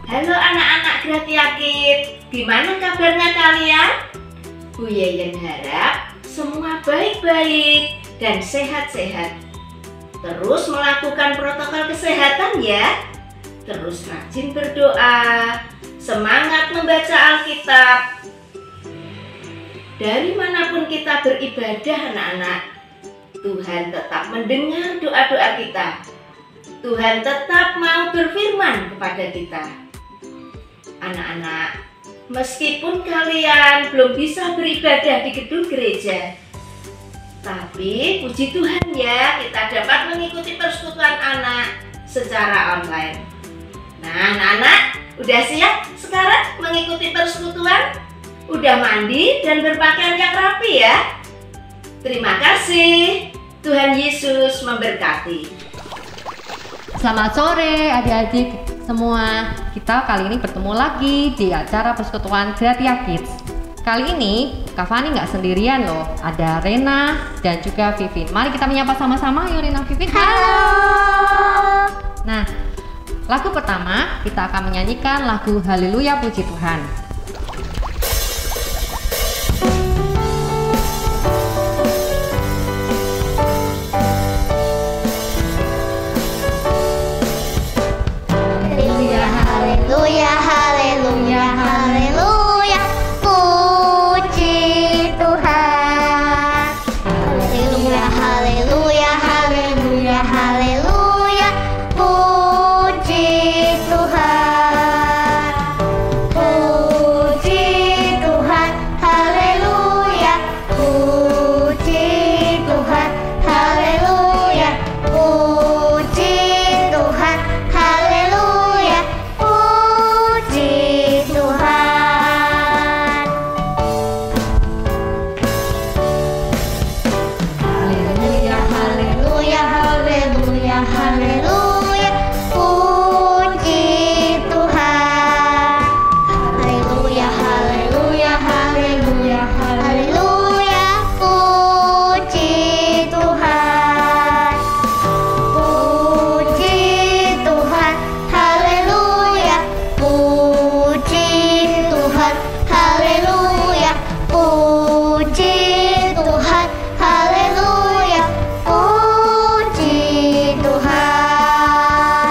Halo anak-anak Gratia Kids, gimana kabarnya kalian? Bu Yeyen harap semua baik-baik dan sehat-sehat. Terus melakukan protokol kesehatan ya. Terus rajin berdoa, semangat membaca Alkitab. Dari manapun kita beribadah anak-anak, Tuhan tetap mendengar doa-doa kita. Tuhan tetap mau berfirman kepada kita. Anak-anak, meskipun kalian belum bisa beribadah di gedung gereja, tapi puji Tuhan ya, kita dapat mengikuti persekutuan anak secara online. Nah, anak-anak, udah siap sekarang mengikuti persekutuan? Udah mandi dan berpakaian yang rapi ya? Terima kasih. Tuhan Yesus memberkati. Selamat sore adik-adik semua. Kita kali ini bertemu lagi di acara persekutuan Gratia Kids. Kali ini Kak Fani nggak sendirian loh. Ada Rena dan juga Vivin. Mari kita menyapa sama-sama. Yuk Rena, Vivin. Halo. Nah, lagu pertama kita akan menyanyikan lagu Haleluya Puji Tuhan. Haleluya, haleluya, haleluya, puji Tuhan. Haleluya, haleluya, haleluya, haleluya, puji Tuhan. Puji Tuhan, haleluya, puji Tuhan, haleluya, puji Tuhan, haleluya. Puji Tuhan. Haleluya, haleluya, haleluya, haleluya. Puji Tuhan. Haleluya, haleluya, haleluya, haleluya. Puji Tuhan. Puji Tuhan. Haleluya. Puji Tuhan, haleluya. Puji Tuhan, haleluya. Puji Tuhan.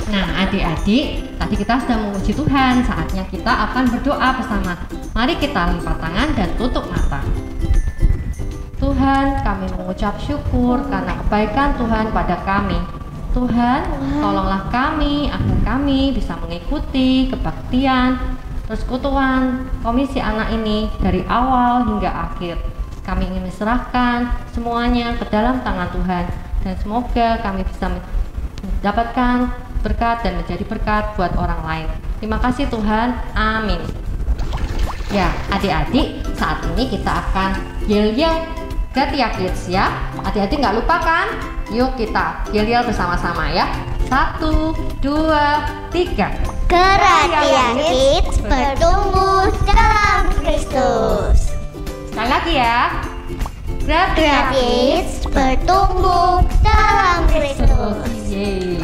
Nah adik-adik, tadi kita sudah memuji Tuhan. Saatnya kita akan berdoa bersama. Mari kita lipat tangan dan tutup mata. Tuhan, kami mengucap syukur karena kebaikan Tuhan pada kami. Tuhan, tolonglah kami agar kami bisa mengikuti kebaktian persekutuan komisi anak ini dari awal hingga akhir. Kami ingin menserahkan semuanya ke dalam tangan Tuhan, dan semoga kami bisa mendapatkan berkat dan menjadi berkat buat orang lain. Terima kasih Tuhan, amin. Ya, adik-adik, saat ini kita akan yel-yel Gratia Kids ya. Adik-adik nggak lupa kan? Yuk kita yel-yel bersama-sama ya. 1, 2, 3. Gratia Kids bertumbuh dalam Kristus. Sekali lagi ya. Gratia Kids bertumbuh dalam Kristus. Yeay.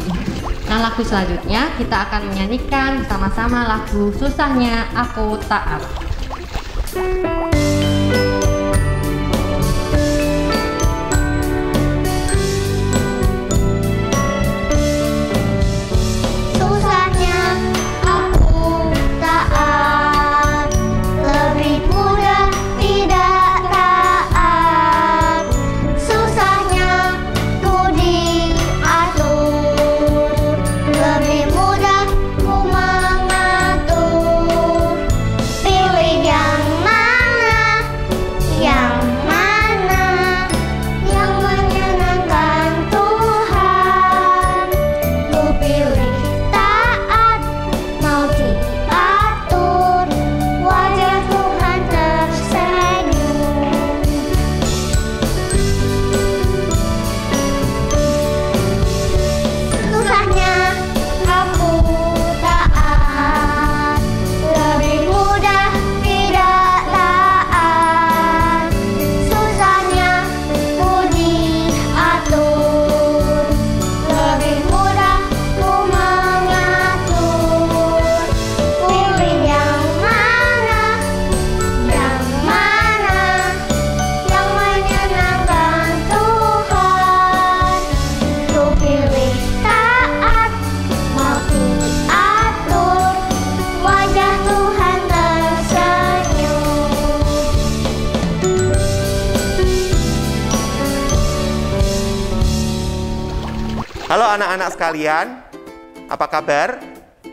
Nah, lagu selanjutnya kita akan menyanyikan bersama-sama lagu Susahnya Aku Taat. Susahnya aku taat, lebih mudah tidak taat. Susahnya ku diatur, lebih mudah ku mengatur. Pilih yang mana Halo anak-anak sekalian, apa kabar?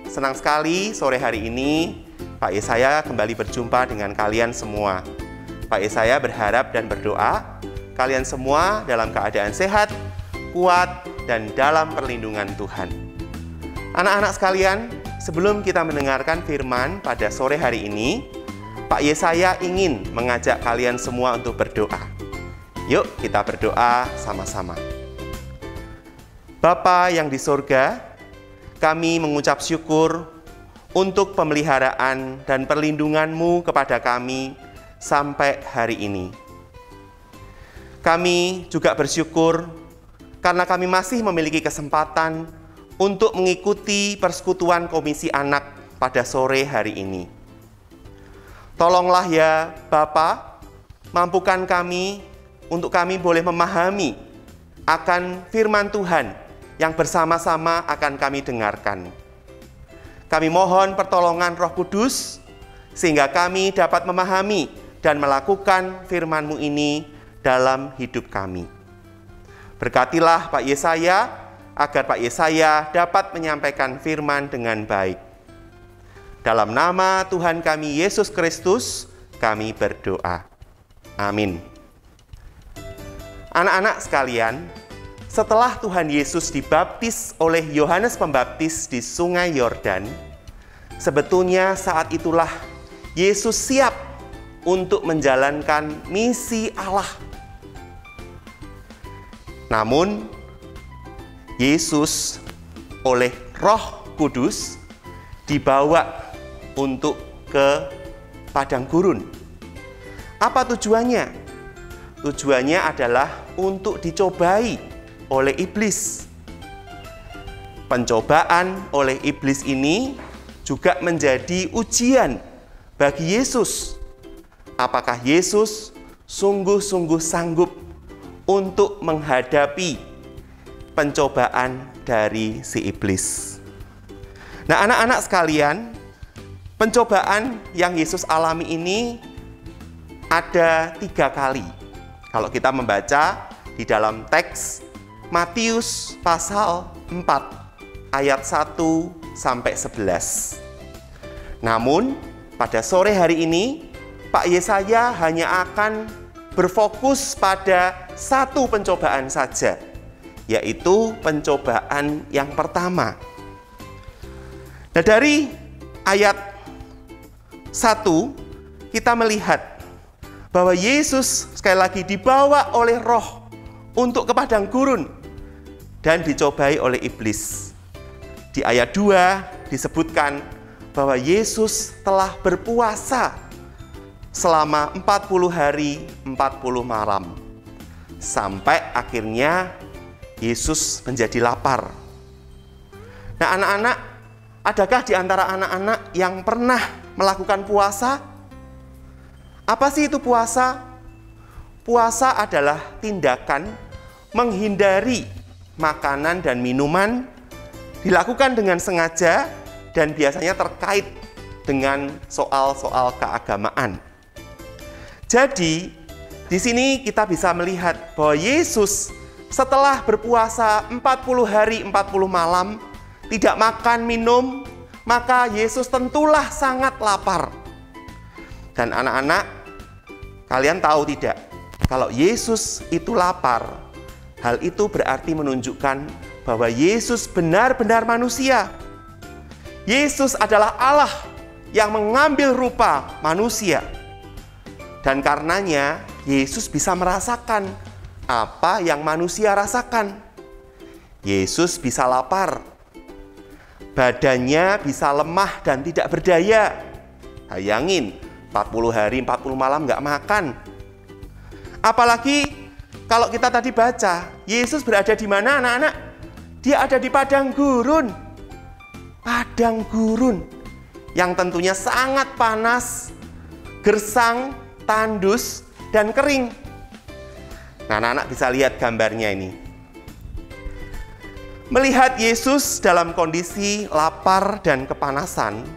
Senang sekali sore hari ini Pak Yesaya kembali berjumpa dengan kalian semua. Pak Yesaya berharap dan berdoa kalian semua dalam keadaan sehat, kuat, dan dalam perlindungan Tuhan. Anak-anak sekalian, sebelum kita mendengarkan firman pada sore hari ini, Pak Yesaya ingin mengajak kalian semua untuk berdoa. Yuk kita berdoa sama-sama. Bapa yang di surga, kami mengucap syukur untuk pemeliharaan dan perlindungan-Mu kepada kami sampai hari ini. Kami juga bersyukur karena kami masih memiliki kesempatan untuk mengikuti persekutuan Komisi Anak pada sore hari ini. Tolonglah ya Bapa, mampukan kami untuk kami boleh memahami akan firman Tuhan yang bersama-sama akan kami dengarkan. Kami mohon pertolongan Roh Kudus, sehingga kami dapat memahami dan melakukan firman-Mu ini dalam hidup kami. Berkatilah Pak Yesaya, agar Pak Yesaya dapat menyampaikan firman dengan baik. Dalam nama Tuhan kami Yesus Kristus, kami berdoa. Amin. Anak-anak sekalian, setelah Tuhan Yesus dibaptis oleh Yohanes Pembaptis di Sungai Yordan, sebetulnya saat itulah Yesus siap untuk menjalankan misi Allah. Namun, Yesus oleh Roh Kudus dibawa untuk ke padang gurun. Apa tujuannya? Tujuannya adalah untuk dicobai oleh iblis. Pencobaan oleh iblis ini juga menjadi ujian bagi Yesus. Apakah Yesus sungguh-sungguh sanggup untuk menghadapi pencobaan dari si iblis? Nah, anak-anak sekalian, pencobaan yang Yesus alami ini ada 3 kali. Kalau kita membaca di dalam teks Matius pasal 4 ayat 1 sampai 11. Namun pada sore hari ini Pak Yesaya hanya akan berfokus pada satu pencobaan saja, yaitu pencobaan yang pertama. Nah, dari ayat 1 kita melihat bahwa Yesus sekali lagi dibawa oleh Roh untuk ke padang gurun dan dicobai oleh iblis. Di ayat 2 disebutkan bahwa Yesus telah berpuasa selama 40 hari 40 malam. Sampai akhirnya Yesus menjadi lapar. Nah, anak-anak, adakah di antara anak-anak yang pernah melakukan puasa? Apa sih itu puasa? Puasa adalah tindakan menghindari makanan dan minuman, dilakukan dengan sengaja dan biasanya terkait dengan soal-soal keagamaan. Jadi, di sini kita bisa melihat bahwa Yesus setelah berpuasa 40 hari 40 malam, tidak makan minum, maka Yesus tentulah sangat lapar. Dan anak-anak, kalian tahu tidak? Kalau Yesus itu lapar, hal itu berarti menunjukkan bahwa Yesus benar-benar manusia. Yesus adalah Allah yang mengambil rupa manusia. Dan karenanya Yesus bisa merasakan apa yang manusia rasakan. Yesus bisa lapar. Badannya bisa lemah dan tidak berdaya. Bayangin, 40 hari 40 malam nggak makan. Apalagi kalau kita tadi baca, Yesus berada di mana, anak-anak? Dia ada di padang gurun. Padang gurun yang tentunya sangat panas, gersang, tandus, dan kering. Nah, anak-anak bisa lihat gambarnya ini. Melihat Yesus dalam kondisi lapar dan kepanasan,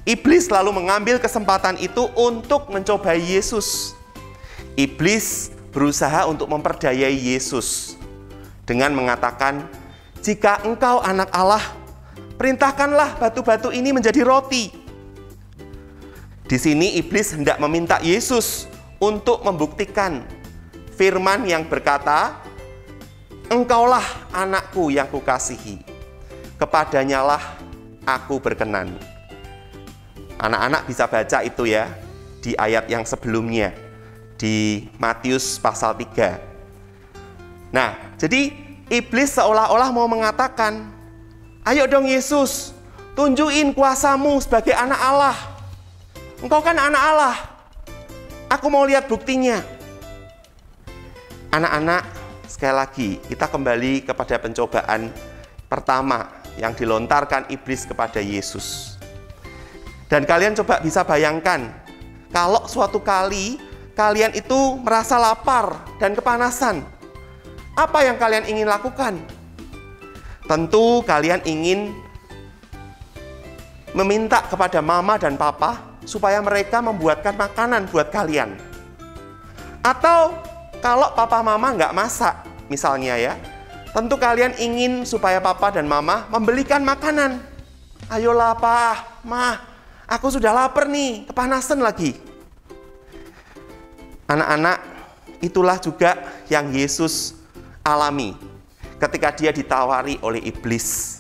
iblis lalu mengambil kesempatan itu untuk mencobai Yesus. Iblis berusaha untuk memperdayai Yesus dengan mengatakan, "Jika engkau anak Allah, perintahkanlah batu-batu ini menjadi roti." Di sini iblis hendak meminta Yesus untuk membuktikan firman yang berkata, "Engkaulah anakku yang kukasihi, kepadanyalah aku berkenan." Anak-anak bisa baca itu ya di ayat yang sebelumnya, di Matius pasal 3. Nah, jadi iblis seolah-olah mau mengatakan, "Ayo dong Yesus, tunjukin kuasamu sebagai anak Allah. Engkau kan anak Allah. Aku mau lihat buktinya." Anak-anak, sekali lagi kita kembali kepada pencobaan pertama yang dilontarkan iblis kepada Yesus. Dan kalian coba bisa bayangkan, kalau suatu kali kalian itu merasa lapar dan kepanasan, apa yang kalian ingin lakukan? Tentu kalian ingin meminta kepada mama dan papa supaya mereka membuatkan makanan buat kalian. Atau kalau papa mama nggak masak, misalnya ya, tentu kalian ingin supaya papa dan mama membelikan makanan. "Ayolah pa, ma, aku sudah lapar nih, kepanasan lagi." Anak-anak, itulah juga yang Yesus alami ketika dia ditawari oleh iblis.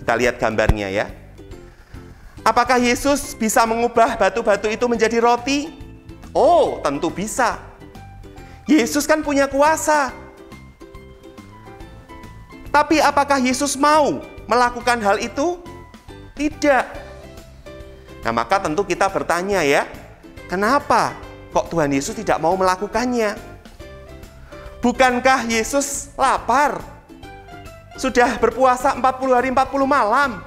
Kita lihat gambarnya ya. Apakah Yesus bisa mengubah batu-batu itu menjadi roti? Oh, tentu bisa. Yesus kan punya kuasa. Tapi apakah Yesus mau melakukan hal itu? Tidak. Nah, maka tentu kita bertanya ya, kenapa kok Tuhan Yesus tidak mau melakukannya? Bukankah Yesus lapar? Sudah berpuasa 40 hari 40 malam.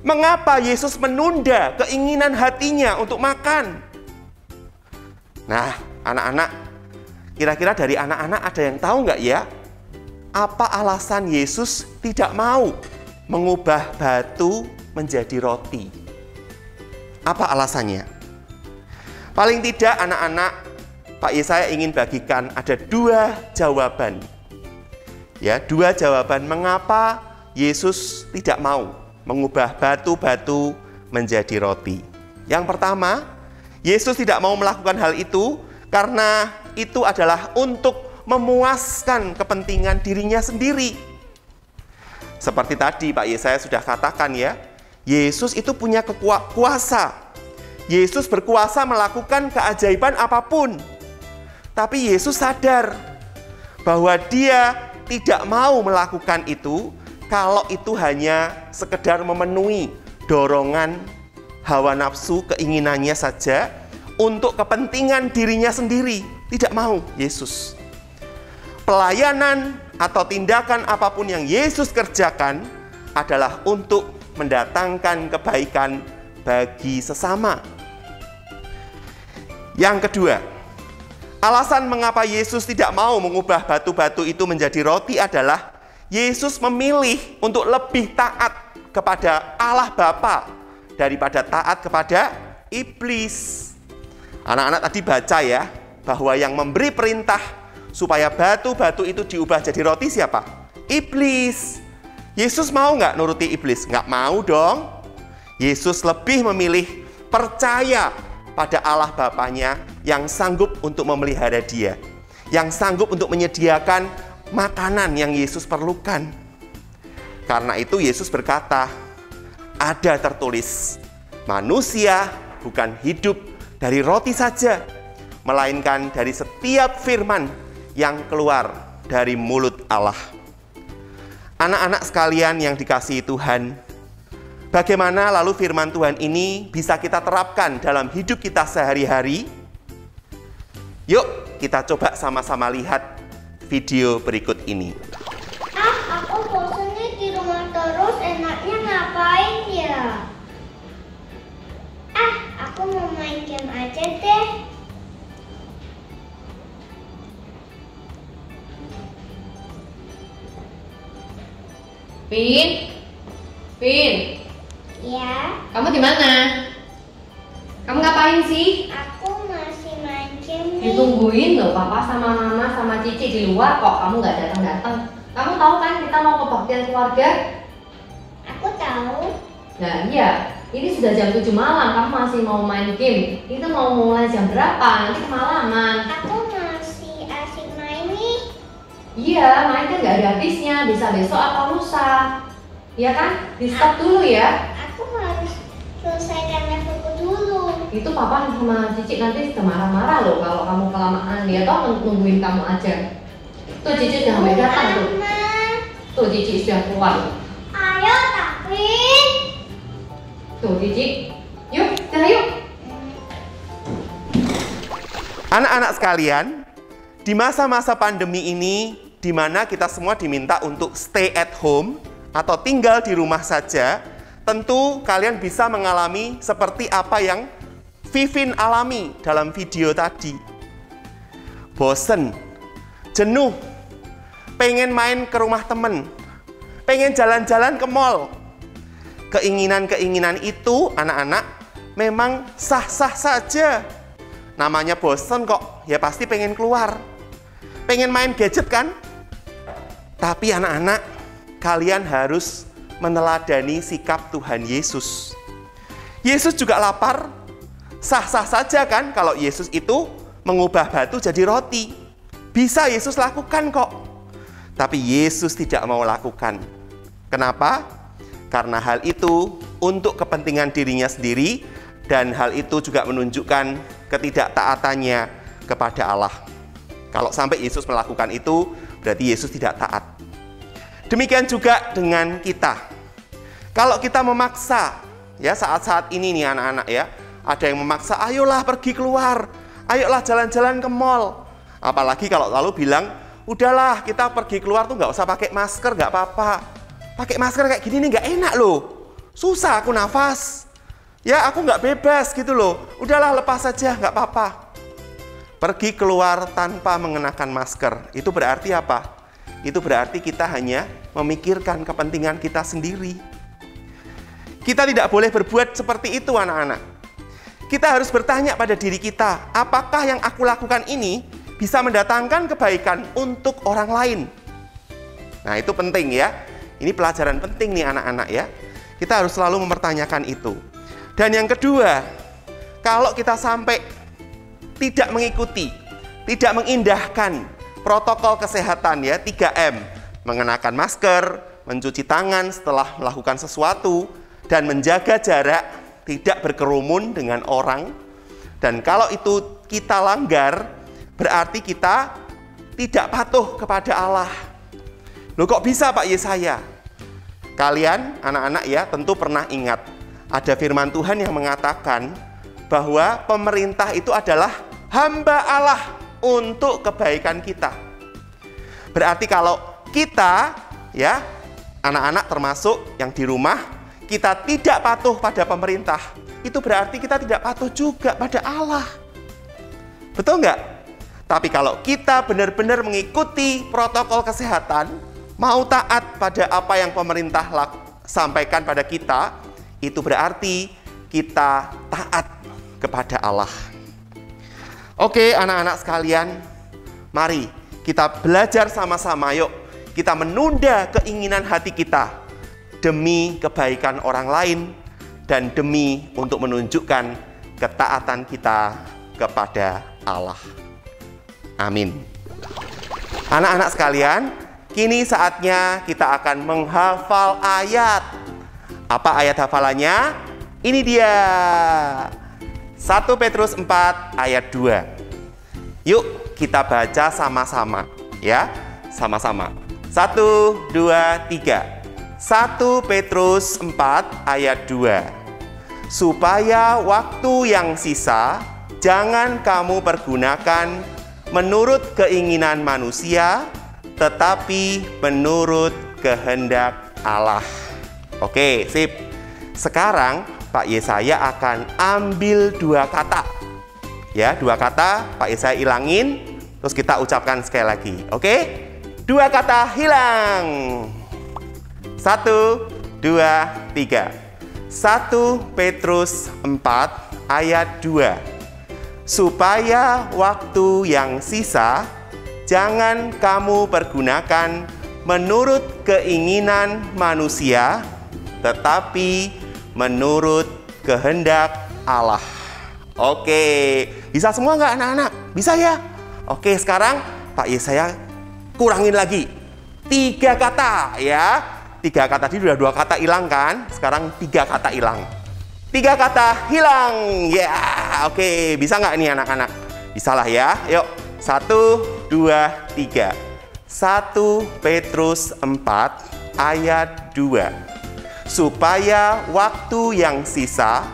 Mengapa Yesus menunda keinginan hatinya untuk makan? Nah, anak-anak, kira-kira dari anak-anak ada yang tahu nggak ya? Apa alasan Yesus tidak mau mengubah batu menjadi roti? Apa alasannya? Paling tidak anak-anak, Pak Yesaya ingin bagikan ada 2 jawaban. Ya, 2 jawaban mengapa Yesus tidak mau mengubah batu-batu menjadi roti. Yang pertama, Yesus tidak mau melakukan hal itu karena itu adalah untuk memuaskan kepentingan dirinya sendiri. Seperti tadi Pak Yesaya sudah katakan ya, Yesus itu punya kuasa. Yesus berkuasa melakukan keajaiban apapun. Tapi Yesus sadar bahwa dia tidak mau melakukan itu kalau itu hanya sekedar memenuhi dorongan hawa nafsu keinginannya saja untuk kepentingan dirinya sendiri. Tidak mau Yesus. Pelayanan atau tindakan apapun yang Yesus kerjakan adalah untuk mendatangkan kebaikan bagi sesama. Yang kedua, alasan mengapa Yesus tidak mau mengubah batu-batu itu menjadi roti adalah Yesus memilih untuk lebih taat kepada Allah Bapa daripada taat kepada iblis. Anak-anak tadi baca ya, bahwa yang memberi perintah supaya batu-batu itu diubah jadi roti siapa? Iblis. Yesus mau nggak nuruti iblis? Nggak mau dong. Yesus lebih memilih percaya pada Allah Bapanya yang sanggup untuk memelihara dia, yang sanggup untuk menyediakan makanan yang Yesus perlukan. Karena itu Yesus berkata, ada tertulis, manusia bukan hidup dari roti saja, melainkan dari setiap firman yang keluar dari mulut Allah. Anak-anak sekalian yang dikasihi Tuhan, bagaimana lalu firman Tuhan ini bisa kita terapkan dalam hidup kita sehari-hari? Yuk kita coba sama-sama lihat video berikut ini. Aku bosan nih di rumah terus, enaknya ngapain ya? Aku mau main game aja deh. Pin, Ya, kamu di mana? Kamu ngapain sih? aku masih main game nih. Ditungguin loh, papa sama mama sama cici di luar kok kamu nggak datang-datang. Kamu tahu kan kita mau kebaktian keluarga? Aku tahu. Nah iya, ini sudah jam 7 malam, kamu masih mau main game. Itu mau mulai jam berapa? Nanti kemalaman. Aku masih asik main nih. Iya, main kan nggak ada habisnya, bisa besok atau lusa. Iya kan? Di stop dulu ya. Aku harus selesaikan levelku dulu. Itu papa sama Cici nanti sudah marah-marah loh kalau kamu kelamaan. Dia toh nungguin kamu aja. Tuh Cici udah sampai datang tuh. Aman. Tuh Cici sudah keluar. Ayo Tafin. Tuh Cici. Yuk, kita yuk. Anak-anak sekalian, di masa-masa pandemi ini, di mana kita semua diminta untuk stay at home atau tinggal di rumah saja, tentu kalian bisa mengalami seperti apa yang Vivin alami dalam video tadi. Bosen, jenuh, pengen main ke rumah temen, pengen jalan-jalan ke mall. Keinginan-keinginan itu, anak-anak, memang sah-sah saja. Namanya bosen kok, ya pasti pengen keluar. Pengen main gadget kan? Tapi anak-anak, kalian harus meneladani sikap Tuhan Yesus. Yesus juga lapar. Sah-sah saja kan kalau Yesus itu mengubah batu jadi roti. Bisa Yesus lakukan kok. Tapi Yesus tidak mau lakukan. Kenapa? Karena hal itu untuk kepentingan dirinya sendiri, dan hal itu juga menunjukkan ketidaktaatannya kepada Allah. Kalau sampai Yesus melakukan itu, berarti Yesus tidak taat. Demikian juga dengan kita. Kalau kita memaksa, ya saat-saat ini nih anak-anak ya, ada yang memaksa, ayolah pergi keluar, ayolah jalan-jalan ke mall. Apalagi kalau lalu bilang, udahlah kita pergi keluar tuh nggak usah pakai masker, nggak apa-apa. Pakai masker kayak gini nih nggak enak loh, susah aku nafas. Ya aku nggak bebas gitu loh, udahlah lepas saja nggak apa-apa. Pergi keluar tanpa mengenakan masker, itu berarti apa? Itu berarti kita hanya memikirkan kepentingan kita sendiri. Kita tidak boleh berbuat seperti itu anak-anak. Kita harus bertanya pada diri kita, apakah yang aku lakukan ini bisa mendatangkan kebaikan untuk orang lain? Nah itu penting ya, ini pelajaran penting nih anak-anak ya. Kita harus selalu mempertanyakan itu. Dan yang kedua, kalau kita sampai tidak mengikuti, tidak mengindahkan protokol kesehatan ya, 3M, mengenakan masker, mencuci tangan setelah melakukan sesuatu, dan menjaga jarak, tidak berkerumun dengan orang. Dan kalau itu kita langgar, berarti kita tidak patuh kepada Allah. Loh kok bisa Pak Yesaya? Kalian anak-anak ya tentu pernah ingat, ada firman Tuhan yang mengatakan bahwa pemerintah itu adalah hamba Allah untuk kebaikan kita. Berarti kalau kita ya anak-anak termasuk yang di rumah, kita tidak patuh pada pemerintah, itu berarti kita tidak patuh juga pada Allah. Betul nggak? Tapi kalau kita benar-benar mengikuti protokol kesehatan, mau taat pada apa yang pemerintah sampaikan pada kita, itu berarti kita taat kepada Allah. Oke anak-anak sekalian, mari kita belajar sama-sama, yuk kita menunda keinginan hati kita demi kebaikan orang lain dan demi untuk menunjukkan ketaatan kita kepada Allah. Amin. Anak-anak sekalian, kini saatnya kita akan menghafal ayat. Apa ayat hafalannya? Ini dia. 1 Petrus 4 ayat 2. Yuk kita baca sama-sama ya. Sama-sama. 1, 2, 3. 1 Petrus 4 ayat 2. Supaya waktu yang sisa jangan kamu pergunakan menurut keinginan manusia, tetapi menurut kehendak Allah. Oke, sip. Sekarang Pak Yesaya akan ambil 2 kata. Ya, 2 kata Pak Yesaya hilangin, terus kita ucapkan sekali lagi. Oke? 2 kata hilang. 1, 2, 3. 1 Petrus 4 ayat 2. Supaya waktu yang sisa jangan kamu pergunakan menurut keinginan manusia, tetapi menurut kehendak Allah. Oke, bisa semua nggak anak-anak? Bisa ya? Oke, sekarang Pak Yesaya kurangin lagi. 3 kata ya. 3 kata tadi udah 2 kata hilang kan? Sekarang 3 kata hilang. 3 kata hilang. Ya, oke. Bisa nggak nih anak-anak? Bisa lah ya. Yuk, 1, 2, 3. 1 Petrus 4 ayat 2. Supaya waktu yang sisa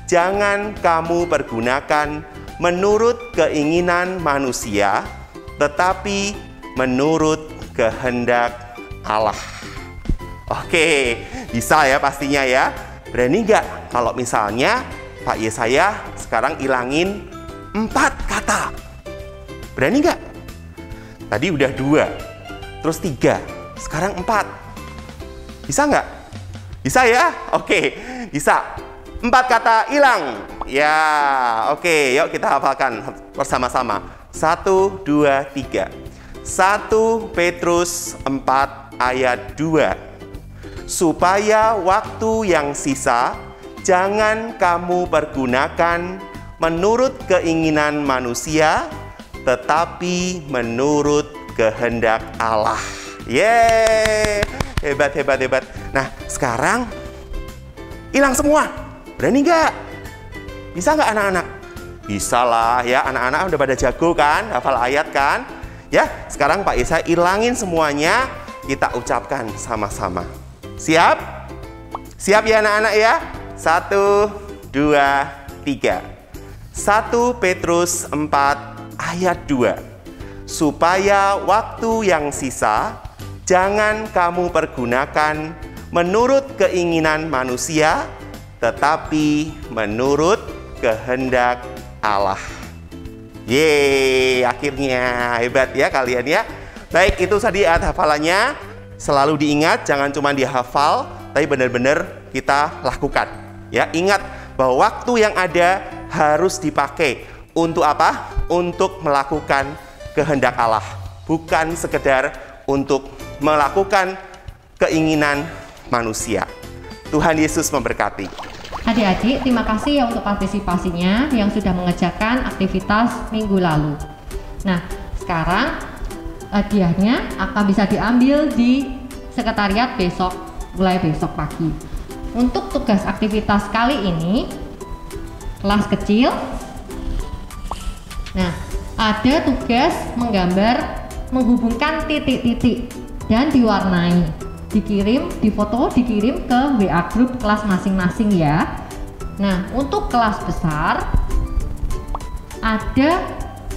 jangan kamu pergunakan menurut keinginan manusia, tetapi menurut kehendak Allah. Oke, bisa ya pastinya ya. Berani nggak kalau misalnya Pak Yesaya sekarang ilangin 4 kata? Berani nggak? Tadi udah 2, terus 3, sekarang 4. Bisa nggak? Bisa ya? Oke, bisa. 4 kata hilang. Ya, oke. Yuk kita hafalkan bersama-sama. 1, 2, 3. 1 Petrus 4 ayat 2. Supaya waktu yang sisa jangan kamu pergunakan menurut keinginan manusia, tetapi menurut kehendak Allah. Yeay! Hebat, hebat, hebat. Nah, sekarang hilang semua. Berani nggak? Bisa nggak anak-anak? Bisa lah ya, anak-anak udah pada jago kan, hafal ayat kan? Ya, sekarang Pak Yesaya ilangin semuanya, kita ucapkan sama-sama. Siap? Siap ya anak-anak ya? 1, 2, 3. 1 Petrus 4 ayat 2. Supaya waktu yang sisa jangan kamu pergunakan menurut keinginan manusia, tetapi menurut kehendak Allah. Yeay, akhirnya hebat ya kalian ya. Baik, itu tadi hafalannya. Selalu diingat, jangan cuma dihafal, tapi benar-benar kita lakukan. Ya, ingat bahwa waktu yang ada harus dipakai untuk apa? Untuk melakukan kehendak Allah, bukan sekedar untuk melakukan keinginan manusia. Tuhan Yesus memberkati. Adik-adik, terima kasih ya untuk partisipasinya yang sudah mengerjakan aktivitas minggu lalu. Nah, sekarang hadiahnya akan bisa diambil di sekretariat besok, mulai besok pagi. Untuk tugas aktivitas kali ini, kelas kecil. Nah, ada tugas menggambar, menghubungkan titik-titik dan diwarnai. Dikirim, difoto, dikirim ke WA grup kelas masing-masing ya. Nah, untuk kelas besar ada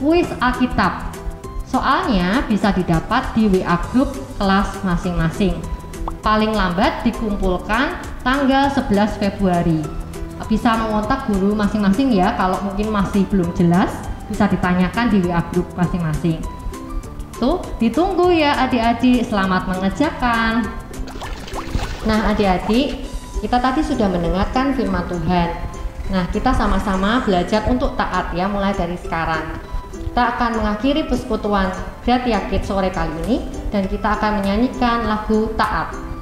kuis Alkitab. Soalnya bisa didapat di WA grup kelas masing-masing. Paling lambat dikumpulkan tanggal 11 Februari. Bisa mengontak guru masing-masing ya, kalau mungkin masih belum jelas bisa ditanyakan di WA grup masing-masing. Tuh, ditunggu ya adik-adik, selamat mengerjakan. Nah adik-adik, kita tadi sudah mendengarkan firman Tuhan. Nah, kita sama-sama belajar untuk taat ya, mulai dari sekarang. Kita akan mengakhiri persekutuan Gratia Kids sore kali ini dan kita akan menyanyikan lagu Taat.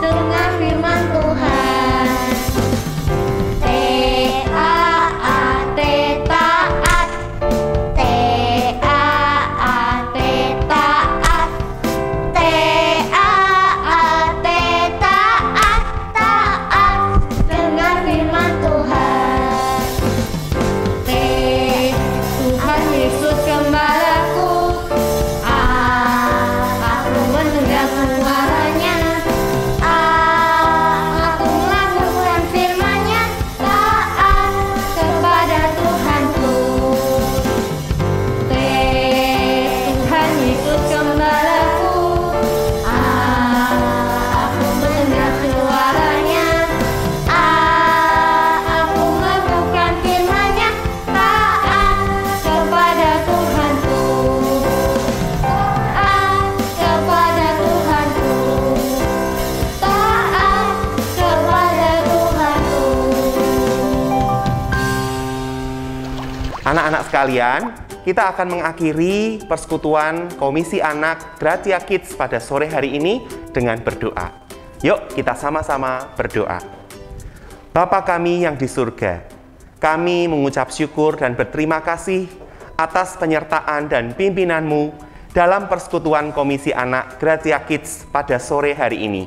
Dengar firman Tuhan. Anak-anak sekalian, kita akan mengakhiri persekutuan Komisi Anak Gratia Kids pada sore hari ini dengan berdoa. Yuk kita sama-sama berdoa. Bapa kami yang di surga, kami mengucap syukur dan berterima kasih atas penyertaan dan pimpinan-Mu dalam persekutuan Komisi Anak Gratia Kids pada sore hari ini.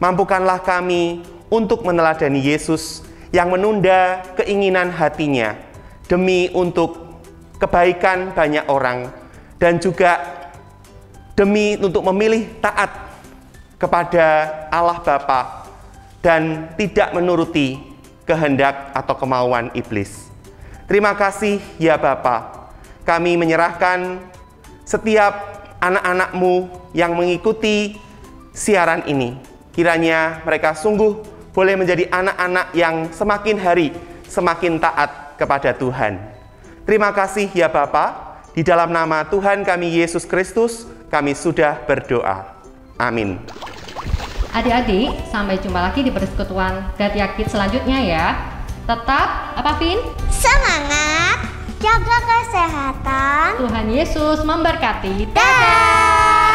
Mampukanlah kami untuk meneladani Yesus yang menunda keinginan hatinya demi untuk kebaikan banyak orang dan juga demi untuk memilih taat kepada Allah Bapa dan tidak menuruti kehendak atau kemauan iblis. Terima kasih ya Bapa, kami menyerahkan setiap anak-anak-Mu yang mengikuti siaran ini. Kiranya mereka sungguh boleh menjadi anak-anak yang semakin hari semakin taat kepada Tuhan. Terima kasih ya Bapa, di dalam nama Tuhan kami Yesus Kristus, kami sudah berdoa. Amin. Adik-adik, sampai jumpa lagi di persekutuan Gratia Kids selanjutnya ya. Tetap, apa Vin? Semangat, jaga kesehatan. Tuhan Yesus memberkati. Dadah!